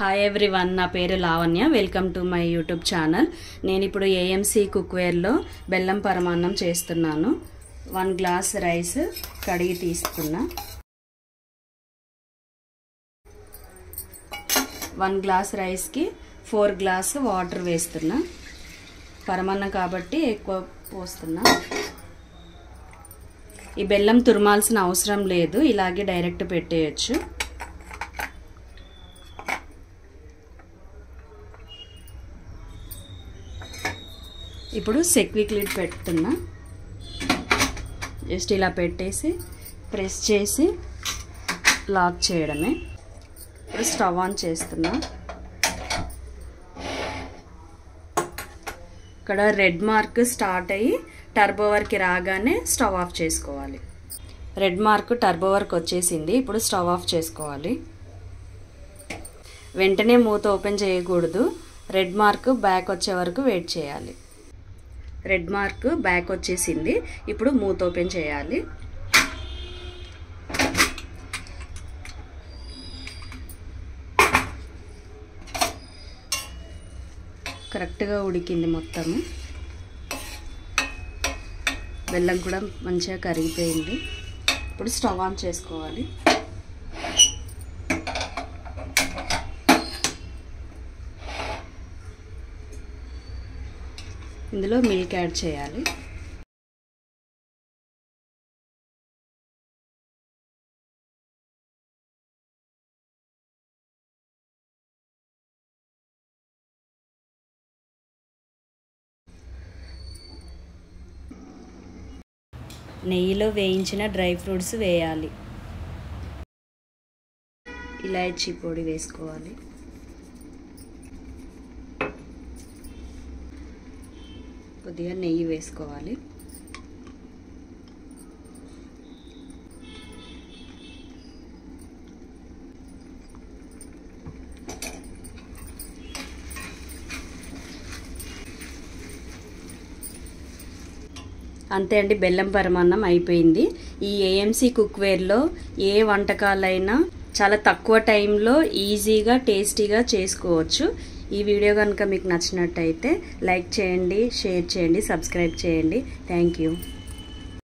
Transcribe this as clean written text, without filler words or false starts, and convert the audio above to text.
Hi everyone, నా పేరు Lavanya. Welcome to my YouTube channel. నేను ఇప్పుడు ఏఎంసీ కుక్వేర్లో బెల్లం పరమాన్నం చేస్తున్నాను. 1 గ్లాస్ రైస్ కడిగి తీసుకున్నా. 1 గ్లాస్ రైస్కి 4 గ్లాస్ వాటర్ వేస్తున్నా. పరమాన్నం కాబట్టి ఎక్కువ పోస్తున్నా. ఈ బెల్లం తురమాల్సిన అవసరం లేదు, ఇలాగే డైరెక్ట్ పెట్టేయచ్చు. ఇప్పుడు సెక్విక్ లిడ్ పెడుతున్నా. జస్ట్ ఇలా పెట్టేసి ప్రెస్ చేసి లాక్ చేయడమే. ఇప్పుడు స్టవ్ ఆన్ చేస్తున్నా. ఇక్కడ రెడ్ మార్క్ స్టార్ట్ అయ్యి టర్బో వర్క్ రాగానే స్టవ్ ఆఫ్ చేసుకోవాలి. రెడ్ మార్క్ టర్బో వర్క్ వచ్చేసింది. ఇప్పుడు స్టవ్ ఆఫ్ చేసుకోవాలి. వెంటనే మూత ఓపెన్ చేయకూడదు. రెడ్ మార్క్ బ్యాక్ వచ్చే వరకు వెయిట్ చేయాలి. రెడ్ మార్క్ బ్యాక్ వచ్చేసింది. ఇప్పుడు మూత ఓపెన్ చేయాలి. కరెక్ట్గా ఉడికింది మొత్తము. బెల్లం కూడా మంచిగా కరిగిపోయింది. ఇప్పుడు స్టవ్ ఆన్ చేసుకోవాలి. ఇందులో మిల్క్ యాడ్ చేయాలి. నెయ్యిలో వేయించిన డ్రై ఫ్రూట్స్ వేయాలి. ఇలాచీ పొడి వేసుకోవాలి. కొద్దిగా నెయ్యి వేసుకోవాలి. అంతే అండి, బెల్లం పరమాన్నం అయిపోయింది. ఈ ఏఎంసీ కుక్వేర్లో ఏ వంటకాలైనా చాలా తక్కువ టైంలో ఈజీగా టేస్టీగా చేసుకోవచ్చు. ఈ వీడియో కనుక మీకు నచ్చినట్టయితే లైక్ చేయండి, షేర్ చేయండి, సబ్స్క్రైబ్ చేయండి. Thank you.